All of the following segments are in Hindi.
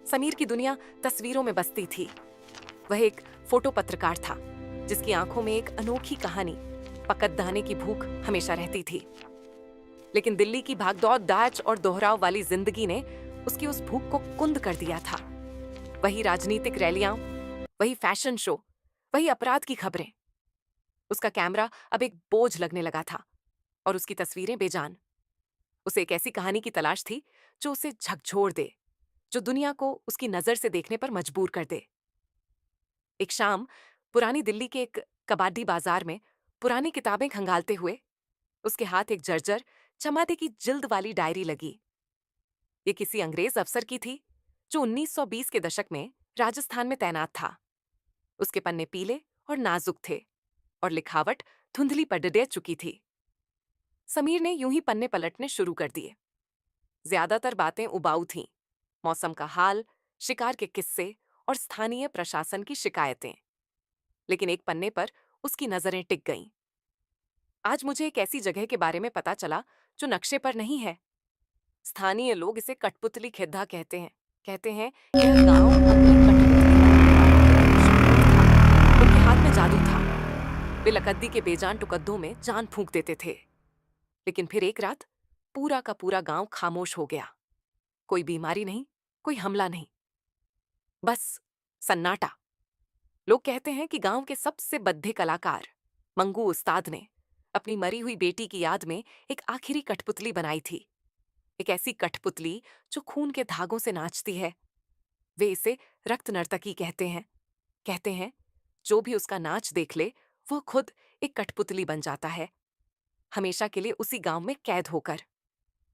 समीर की दुनिया तस्वीरों में बसती थी। वह एक फोटो पत्रकार था जिसकी आंखों में एक अनोखी कहानी, पकड़दाने की भूख हमेशा रहती थी। लेकिन दिल्ली की भागदौड़, दाच और दोहराव वाली जिंदगी ने उसकी उस भूख को कुंद कर दिया था। वही राजनीतिक रैलियां, वही फैशन शो, वही अपराध की खबरें। उसका कैमरा अब एक बोझ लगने लगा था और उसकी तस्वीरें बेजान। उसे एक ऐसी कहानी की तलाश थी जो उसे झकझोर दे, जो दुनिया को उसकी नजर से देखने पर मजबूर कर दे। एक शाम पुरानी दिल्ली के एक कबाडी बाजार में पुरानी किताबें खंगालते हुए उसके हाथ एक जर्जर चमाटे की जिल्द वाली डायरी लगी। ये किसी अंग्रेज अफसर की थी जो 1920 के दशक में राजस्थान में तैनात था। उसके पन्ने पीले और नाजुक थे और लिखावट धुंधली पड़ चुकी थी। समीर ने यूं ही पन्ने पलटने शुरू कर दिए। ज्यादातर बातें उबाऊ थीं, मौसम का हाल, शिकार के किस्से और स्थानीय प्रशासन की शिकायतें। लेकिन एक पन्ने पर उसकी नजरें टिक गईं। आज मुझे एक ऐसी जगह के बारे में पता चला जो नक्शे पर नहीं है। स्थानीय लोग इसे कठपुतली खिद्दा कहते हैं। कहते हैं यह गांव अपनी कठपुतली बनाने वालों के लिए मशहूर था। उनके हाथ में जादू था। वे लकद्दी के बेजान टुकद्दों में जान फूंक देते थे। लेकिन फिर एक रात पूरा का पूरा गांव खामोश हो गया। कोई बीमारी नहीं, कोई हमला नहीं, बस सन्नाटा। लोग कहते हैं कि गांव के सबसे बद्दे कलाकार मंगू उस्ताद ने अपनी मरी हुई बेटी की याद में एक आखिरी कठपुतली बनाई थी। एक ऐसी कठपुतली जो खून के धागों से नाचती है। वे इसे रक्त नर्तकी कहते हैं। कहते हैं जो भी उसका नाच देख ले वो खुद एक कठपुतली बन जाता है, हमेशा के लिए उसी गांव में कैद होकर।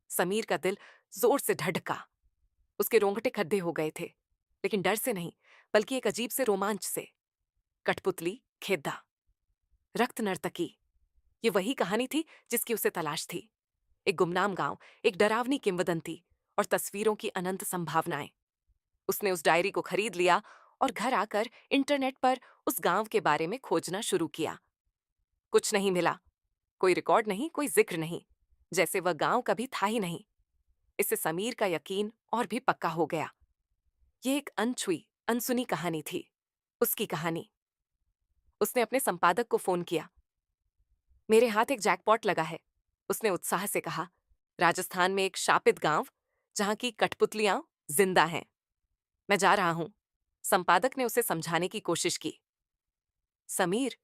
समीर का दिल जोर से धड़का। उसके रोंगटे खड्डे हो गए थे, लेकिन डर से नहीं, बल्कि एक अजीब से रोमांच से। कठपुतली खेदा, रक्त नर्तकी, ये वही कहानी थी जिसकी उसे तलाश थी। एक गुमनाम गांव, एक डरावनी किंवदंती और तस्वीरों की अनंत संभावनाएं। उसने उस डायरी को खरीद लिया और घर आकर इंटरनेट पर उस गांव के बारे में खोजना शुरू किया। कुछ नहीं मिला। कोई रिकॉर्ड नहीं, कोई जिक्र नहीं, जैसे वह गांव कभी था ही नहीं। इससे समीर का यकीन और भी पक्का हो गया। ये एक अनछुई, अनसुनी कहानी थी, उसकी कहानी। उसने अपने संपादक को फोन किया। मेरे हाथ एक जैकपॉट लगा है, उसने उत्साह से कहा। राजस्थान में एक शापित गांव जहां की कठपुतलियां जिंदा हैं। मैं जा रहा हूं। संपादक ने उसे समझाने की कोशिश की। समीर,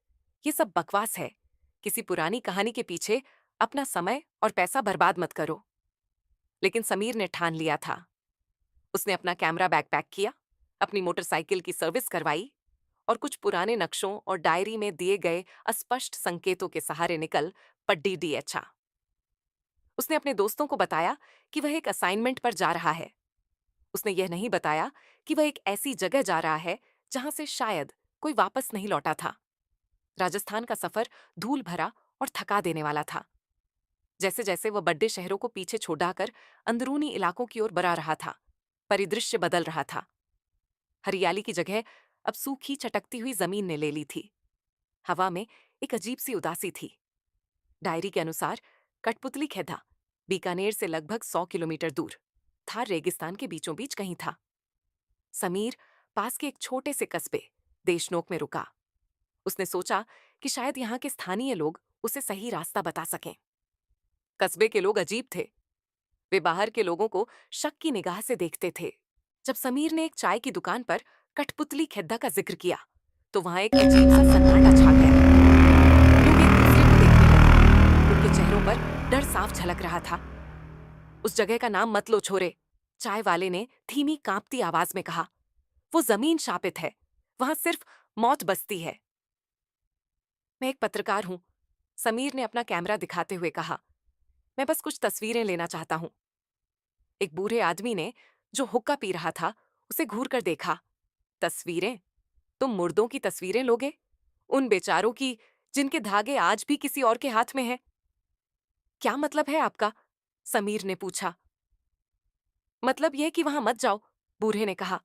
ये सब बकवास है। किसी पुरानी कहानी के पीछे अपना समय और पैसा बर्बाद मत करो। लेकिन समीर ने ठान लिया था। उसने अपना कैमरा बैग पैक किया, अपनी मोटरसाइकिल की सर्विस करवाई और कुछ पुराने नक्शों और डायरी में दिए गए अस्पष्ट संकेतों के सहारे निकल पड्डी डीएचा। उसने अपने दोस्तों को बताया कि वह एक असाइनमेंट पर जा रहा है। उसने यह नहीं बताया कि वह एक ऐसी जगह जा रहा है जहां से शायद कोई वापस नहीं लौटा था। राजस्थान का सफर धूल भरा और थका देने वाला था। जैसे जैसे वह बड़े शहरों को पीछे छोड़ाकर अंदरूनी इलाकों की ओर बढ़ा रहा था, परिदृश्य बदल रहा था। हरियाली की जगह अब सूखी चटकती हुई जमीन ने ले ली थी। हवा में एक अजीब सी उदासी थी। डायरी के अनुसार कठपुतली खेदा बीकानेर से लगभग 100 किलोमीटर दूर थार रेगिस्तान के बीचों बीच कहीं था। समीर पास के एक छोटे से कस्बे देशनोक में रुका। उसने सोचा कि शायद यहाँ के स्थानीय लोग उसे सही रास्ता बता सकें। कस्बे के लोग अजीब थे। वे बाहर के लोगों को शक की निगाह से देखते थे। जब समीर ने एक चाय की दुकान पर कठपुतली खेदा का जिक्र किया तो वहां एक अजीब सा सन्नाटा छा गया। लोग एक दूसरे को देखने लगे। उनके चेहरों पर डर साफ झलक रहा था। उस जगह का नाम मत लो छोरे, चाय वाले ने धीमी कांपती आवाज में कहा। वो जमीन शापित है, वहां सिर्फ मौत बसती है। मैं एक पत्रकार हूं, समीर ने अपना कैमरा दिखाते हुए कहा। मैं बस कुछ तस्वीरें लेना चाहता हूं। एक बूढ़े आदमी ने, जो हुक्का पी रहा था, उसे घूर कर देखा। तस्वीरें? तुम मुर्दों की तस्वीरें लोगे? उन बेचारों की जिनके धागे आज भी किसी और के हाथ में हैं? क्या मतलब है आपका? समीर ने पूछा। मतलब यह कि वहां मत जाओ, बूढ़े ने कहा।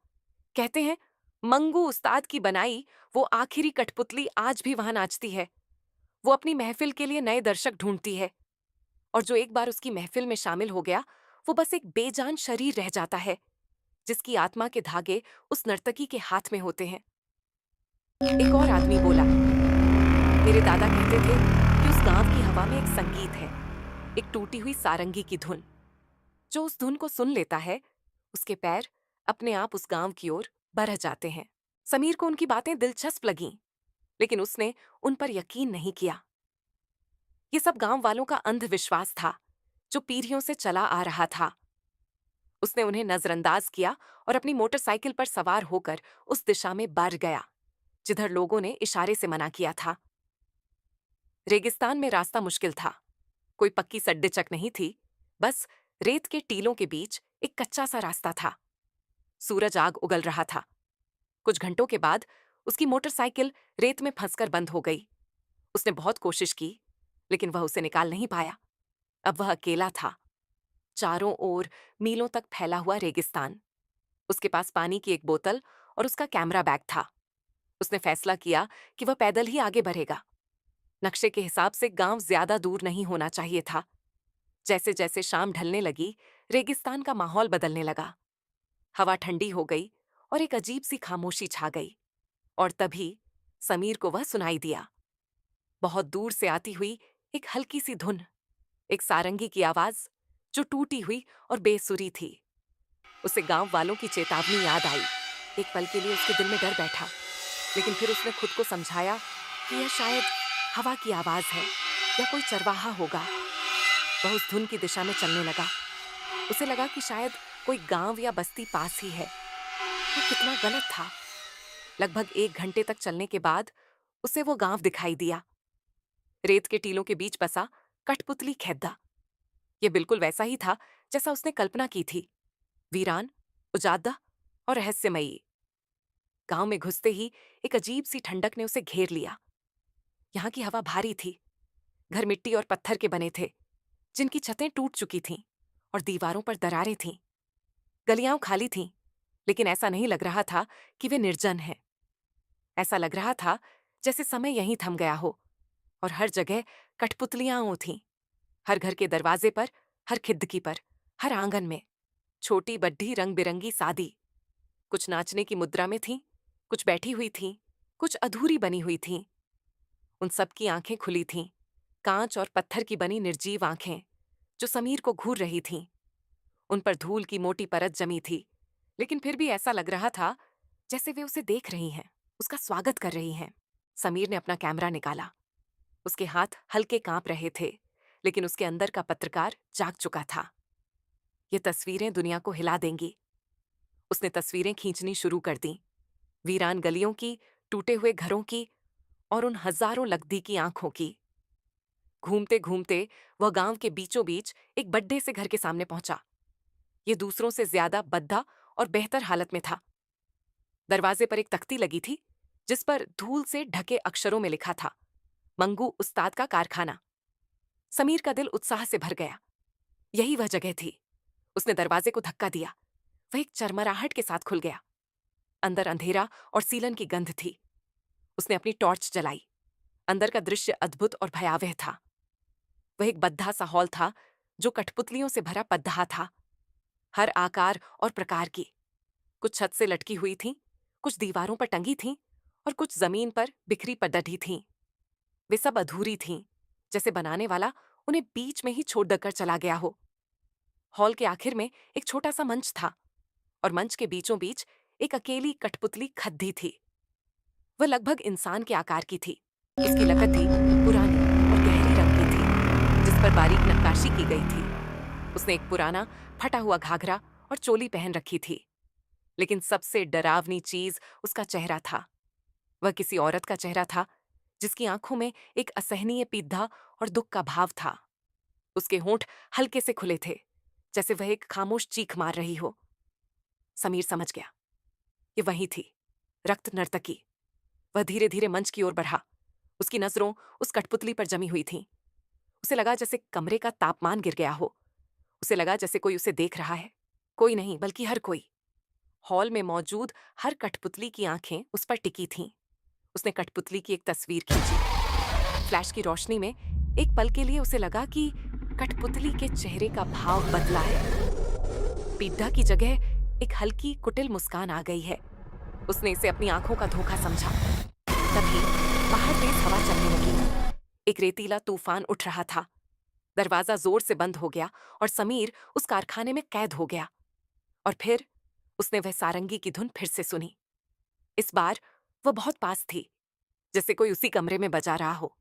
कहते हैं मंगू उस्ताद की बनाई वो आखिरी कठपुतली आज भी वहां नाचती है। वो अपनी महफिल के लिए नए दर्शक ढूंढती है, और जो एक बार उसकी महफिल में शामिल हो गया वो बस एक बेजान शरीर रह जाता है, जिसकी आत्मा के धागे उस नर्तकी के हाथ में होते हैं। एक और आदमी बोला, मेरे दादा कहते थे कि उस गांव की हवा में एक संगीत है, एक टूटी हुई सारंगी की धुन। जो उस धुन को सुन लेता है, उसके पैर अपने आप उस गांव की ओर बढ़ जाते हैं। समीर को उनकी बातें दिलचस्प लगीं, लेकिन उसने उन पर यकीन नहीं किया। ये सब गांव वालों का अंधविश्वास था, जो पीढ़ियों से चला आ रहा था। उसने उन्हें नजरअंदाज किया और अपनी मोटरसाइकिल पर सवार होकर उस दिशा में बढ़ गया जिधर लोगों ने इशारे से मना किया था। रेगिस्तान में रास्ता मुश्किल था। कोई पक्की सड्डेचक नहीं थी, बस रेत के टीलों के बीच एक कच्चा सा रास्ता था। सूरज आग उगल रहा था। कुछ घंटों के बाद उसकी मोटरसाइकिल रेत में फंसकर बंद हो गई। उसने बहुत कोशिश की, लेकिन वह उसे निकाल नहीं पाया। अब वह अकेला था। चारों ओर मीलों तक फैला हुआ रेगिस्तान। उसके पास पानी की एक बोतल और उसका कैमरा बैग था। उसने फैसला किया कि वह पैदल ही आगे बढ़ेगा। नक्शे के हिसाब से गांव ज्यादा दूर नहीं होना चाहिए था। जैसे जैसे शाम ढलने लगी, रेगिस्तान का माहौल बदलने लगा। हवा ठंडी हो गई और एक अजीब सी खामोशी छा गई। और तभी समीर को वह सुनाई दिया। बहुत दूर से आती हुई एक हल्की सी धुन, एक सारंगी की आवाज जो टूटी हुई और बेसुरी थी। उसे गांव वालों की चेतावनी याद आई। एक पल के लिए उसके दिल में डर बैठा, लेकिन फिर उसने खुद को समझाया कि यह शायद हवा की आवाज है या कोई चरवाहा होगा। वह उस धुन की दिशा में चलने लगा। उसे लगा कि शायद कोई गांव या बस्ती पास ही है। वो कितना गलत था। लगभग 1 घंटे तक चलने के बाद उसे वो गांव दिखाई दिया। रेत के टीलों के बीच बसा कठपुतली खैद्दा। ये बिल्कुल वैसा ही था जैसा उसने कल्पना की थी, वीरान, उजादा और रहस्यमयी। गांव में घुसते ही एक अजीब सी ठंडक ने उसे घेर लिया। यहाँ की हवा भारी थी। घर मिट्टी और पत्थर के बने थे, जिनकी छतें टूट चुकी थीं और दीवारों पर दरारें थीं। गलियां खाली थीं, लेकिन ऐसा नहीं लग रहा था कि वे निर्जन हैं। ऐसा लग रहा था जैसे समय यहीं थम गया हो और हर जगह कठपुतलियां थीं। हर घर के दरवाजे पर, हर खिड़की पर, हर आंगन में। छोटी बड्ढी रंग बिरंगी सादी। कुछ नाचने की मुद्रा में थीं, कुछ बैठी हुई थीं, कुछ अधूरी बनी हुई थीं। उन सब की आंखें खुली थीं, कांच और पत्थर की बनी निर्जीव आंखें जो समीर को घूर रही थीं। उन पर धूल की मोटी परत जमी थी, लेकिन फिर भी ऐसा लग रहा था जैसे वे उसे देख रही हैं, उसका स्वागत कर रही हैं। समीर ने अपना कैमरा निकाला। उसके हाथ हल्के कांप रहे थे, लेकिन उसके अंदर का पत्रकार जाग चुका था। ये तस्वीरें दुनिया को हिला देंगी। उसने तस्वीरें खींचनी शुरू कर दी। वीरान गलियों की, टूटे हुए घरों की और उन हजारों लकदी की आंखों की। घूमते घूमते वह गांव के बीचों बीच एक बड्ढे से घर के सामने पहुंचा। ये दूसरों से ज्यादा बद्दा और बेहतर हालत में था। दरवाजे पर एक तख्ती लगी थी, जिस पर धूल से ढके अक्षरों में लिखा था, मंगू उस्ताद का कारखाना। समीर का दिल उत्साह से भर गया। यही वह जगह थी। उसने दरवाजे को धक्का दिया। वह एक चरमराहट के साथ खुल गया। अंदर अंधेरा और सीलन की गंध थी। उसने अपनी टॉर्च जलाई। अंदर का दृश्य अद्भुत और भयावह था। वह एक बद्धा सा हॉल था जो कठपुतलियों से भरा पद्धा था, हर आकार और प्रकार की। कुछ छत से लटकी हुई थीं, कुछ दीवारों पर टंगी थीं और कुछ जमीन पर बिखरी पडढ़ी थीं। वे सब अधूरी थीं, जैसे बनाने वाला उन्हें बीच में ही छोड़ देकर चला गया हो। हॉल के आखिर में एक छोटा सा मंच था और मंच के बीचों बीच एक अकेली कठपुतली खद्दी थी। वह लगभग इंसान के आकार की थी। उसकी लकड़ी पुरानी और गहरी रंग की थी, जिस पर बारीक नक्काशी की गई थी। उसने एक पुराना फटा हुआ घाघरा और चोली पहन रखी थी, लेकिन सबसे डरावनी चीज उसका चेहरा था। वह किसी औरत का चेहरा था, जिसकी आंखों में एक असहनीय पीड़ा और दुख का भाव था। उसके होंठ हल्के से खुले थे, जैसे वह एक खामोश चीख मार रही हो। समीर समझ गया, ये वही थी, रक्त नर्तकी। वह धीरे धीरे मंच की ओर बढ़ा। उसकी नजरों उस कठपुतली पर जमी हुई थीं। उसे लगा जैसे कमरे का तापमान गिर गया हो। उसे लगा जैसे कोई उसे देख रहा है। कोई नहीं, बल्कि हर कोई। हॉल में मौजूद हर कठपुतली की आंखें उस पर टिकी थीं। उसने कठपुतली की एक तस्वीर खींची। फ्लैश की रोशनी में एक पल के लिए उसे लगा कि कठपुतली के चेहरे का भाव बदला है। पीड़ा की जगह एक हल्की कुटिल मुस्कान आ गई है। उसने इसे अपनी आंखों का धोखा समझा। तभी बाहर तेज हवा चलने लगी। एक रेतीला तूफान उठ रहा था। दरवाजा जोर से बंद हो गया और समीर उस कारखाने में कैद हो गया। और फिर उसने वह सारंगी की धुन फिर से सुनी। इस बार वह बहुत पास थी, जैसे कोई उसी कमरे में बजा रहा हो।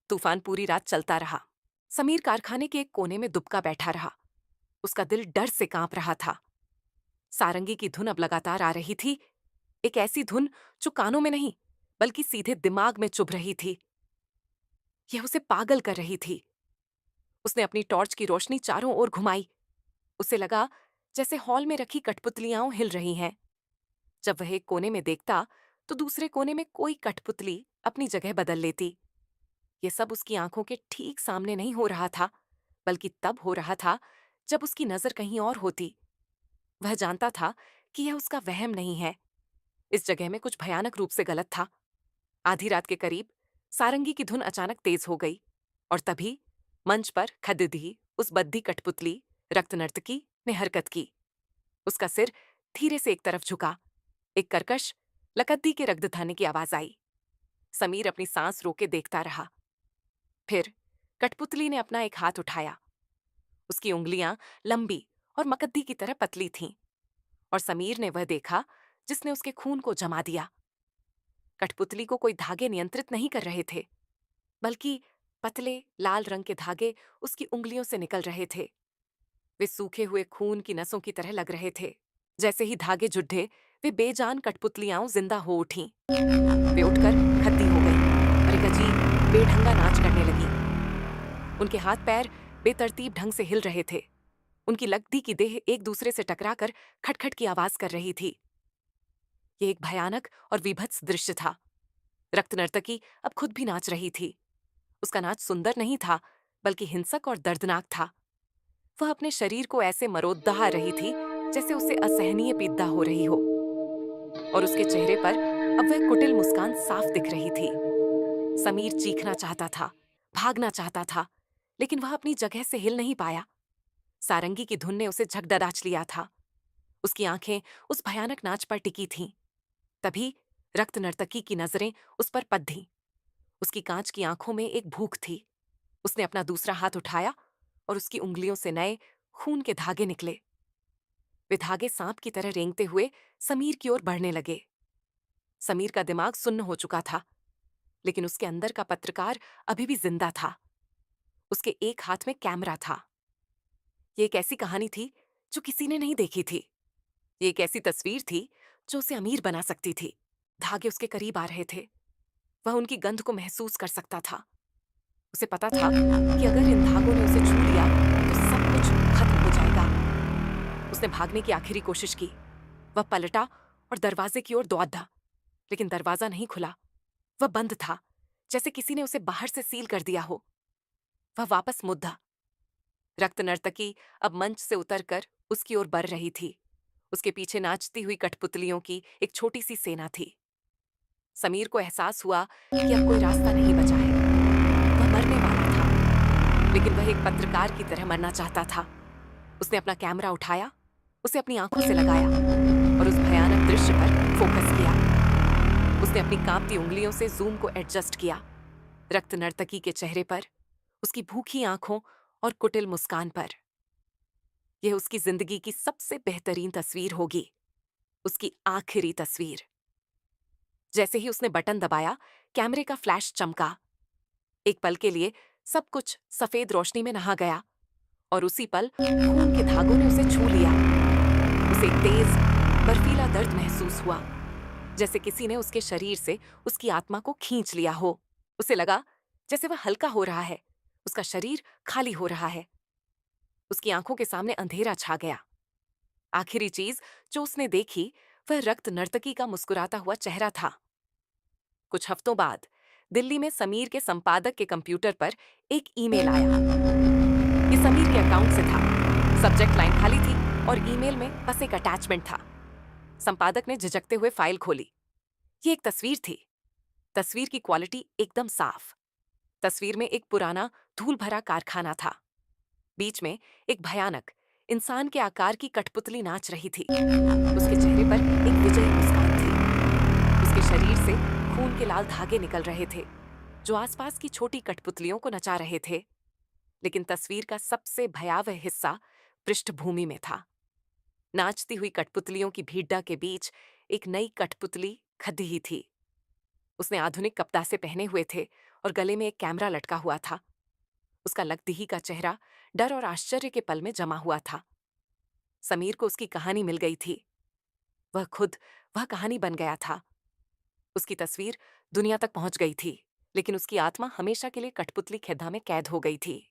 तूफान पूरी रात चलता रहा। समीर कारखाने के एक कोने में दुबका बैठा रहा। उसका दिल डर से कांप रहा था। सारंगी की धुन अब लगातार आ रही थी, एक ऐसी धुन जो कानों में नहीं बल्कि सीधे दिमाग में चुभ रही थी। यह उसे पागल कर रही थी। उसने अपनी टॉर्च की रोशनी चारों ओर घुमाई। उसे लगा जैसे हॉल में रखी कठपुतलियां हिल रही हैं। जब वह एक कोने में देखता तो दूसरे कोने में कोई कठपुतली अपनी जगह बदल लेती। यह सब उसकी आंखों के ठीक सामने नहीं हो रहा था, बल्कि तब हो रहा था जब उसकी नजर कहीं और होती। वह जानता था कि यह उसका वहम नहीं है। इस जगह में कुछ भयानक रूप से गलत था। आधी रात के करीब सारंगी की धुन अचानक तेज हो गई और तभी मंच पर खदिधी उस बद्धी कठपुतली रक्त नर्तकी ने हरकत की। उसका सिर धीरे से एक तरफ झुका। एक कर्कश लकद्दी के रगदथाने की आवाज आई। समीर अपनी सांस रोके देखता रहा। फिर कठपुतली ने अपना एक हाथ उठाया। उसकी उंगलियां लंबी और मकद्दी की तरह पतली थीं और समीर ने वह देखा जिसने उसके खून को जमा दिया। कठपुतली को कोई धागे नियंत्रित नहीं कर रहे थे, बल्कि पतले लाल रंग के धागे उसकी उंगलियों से निकल रहे थे। वे सूखे हुए खून की नसों की तरह लग रहे थे। जैसे ही धागे जुड़े, वे बेजान कठपुतलियां जिंदा हो उठीं। वे उठकर खत्ती हो गईं और एक अजीब बेढंगा नाच करने लगी। उनके हाथ पैर बेतरतीब ढंग से हिल रहे थे। उनकी लकड़ी की देह एक दूसरे से टकराकर खटखट की आवाज कर रही थी। ये एक भयानक और विभत्स दृश्य था। रक्त नर्तकी अब खुद भी नाच रही थी। उसका नाच सुंदर नहीं था, बल्कि हिंसक और दर्दनाक था। वह अपने शरीर को ऐसे मरोद्दा रही थी जैसे उसे असहनीय पीड़ा हो रही हो। और उसके चेहरे पर अब वह कुटिल मुस्कान साफ दिख रही थी। समीर चीखना चाहता था, भागना चाहता था, लेकिन वह अपनी जगह से हिल नहीं पाया। सारंगी की धुन ने उसे झकझोर लिया था। उसकी आंखें उस भयानक नाच पर टिकी थीं। तभी रक्त नर्तकी की नजरें उस पर पधीं। उसकी कांच की आंखों में एक भूख थी। उसने अपना दूसरा हाथ उठाया और उसकी उंगलियों से नए खून के धागे निकले। वे धागे सांप की तरह रेंगते हुए समीर की ओर बढ़ने लगे। समीर का दिमाग सुन्न हो चुका था, लेकिन उसके अंदर का पत्रकार अभी भी जिंदा था। उसके एक हाथ में कैमरा था। ये एक ऐसी कहानी थी जो किसी ने नहीं देखी थी। ये एक ऐसी तस्वीर थी जो उसे अमीर बना सकती थी। धागे उसके करीब आ रहे थे। वह उनकी गंध को महसूस कर सकता था। उसे पता था कि अगर इन धागों ने उसे छू लिया तो सब कुछ खत्म हो जाएगा। उसने भागने की आखिरी कोशिश की। वह पलटा और दरवाजे की ओर दौड़ा, लेकिन दरवाजा नहीं खुला। वह बंद था, जैसे किसी ने उसे बाहर से सील कर दिया हो। वह वापस मुद्दा। रक्त नर्तकी अब मंच से उतरकर उसकी ओर बढ़ रही थी। उसके पीछे नाचती हुई कठपुतलियों की एक छोटी सी सेना थी। समीर को एहसास हुआ कि अब कोई रास्ता नहीं बचा है। वह मरने वाला था, लेकिन वह एक पत्रकार की तरह मरना चाहता था। उसने अपना कैमरा उठाया, उसे अपनी आंखों से लगाया और उस भयानक दृश्य पर फोकस किया। उसने अपनी कांपती उंगलियों से जूम को एडजस्ट किया। रक्त नर्तकी के चेहरे पर, उसकी भूखी आंखों और कुटिल मुस्कान पर। यह उसकी जिंदगी की सबसे बेहतरीन तस्वीर होगी, उसकी आखिरी तस्वीर। जैसे ही उसने बटन दबाया, कैमरे का फ्लैश चमका। एक पल के लिए सब कुछ सफेद रोशनी में नहा गया और उसी पल खून के धागों ने उसे छू लिया। उसे एक तेज बर्फीला दर्द महसूस हुआ, जैसे किसी ने उसके शरीर से उसकी आत्मा को खींच लिया हो। उसे लगा जैसे वह हल्का हो रहा है, उसका शरीर खाली हो रहा है। उसकी आंखों के सामने अंधेरा छा गया। आखिरी चीज जो उसने देखी वह रक्त नर्तकी का मुस्कुराता हुआ चेहरा था। कुछ हफ्तों बाद दिल्ली में समीर के संपादक के कंप्यूटर पर एक ईमेल आया। ये समीर के अकाउंट से था। सब्जेक्ट लाइन खाली थी और ईमेल में बस एक अटैचमेंट था। संपादक ने झिझकते हुए फाइल खोली। ये एक तस्वीर थी। तस्वीर की क्वालिटी एकदम साफ। तस्वीर में एक पुराना धूल भरा कारखाना था। बीच में एक भयानक इंसान के आकार की कठपुतली नाच रही थी। उसके चेहरे पर एक विजयी मुस्कान थी। उसके शरीर से खून के लाल धागे निकल रहे थे, जो आसपास की छोटी कठपुतलियों को नचा रहे थे। लेकिन तस्वीर का सबसे भयावह हिस्सा पृष्ठभूमि में था। नाचती हुई कठपुतलियों की भीड़ के बीच एक नई कठपुतली खड़ी ही थी। उसने आधुनिक कपदासे पहने हुए थे और गले में एक कैमरा लटका हुआ था। उसका लगदीही का चेहरा डर और आश्चर्य के पल में जमा हुआ था। समीर को उसकी कहानी मिल गई थी। वह खुद वह कहानी बन गया था। उसकी तस्वीर दुनिया तक पहुंच गई थी, लेकिन उसकी आत्मा हमेशा के लिए कठपुतली खेदा में कैद हो गई थी।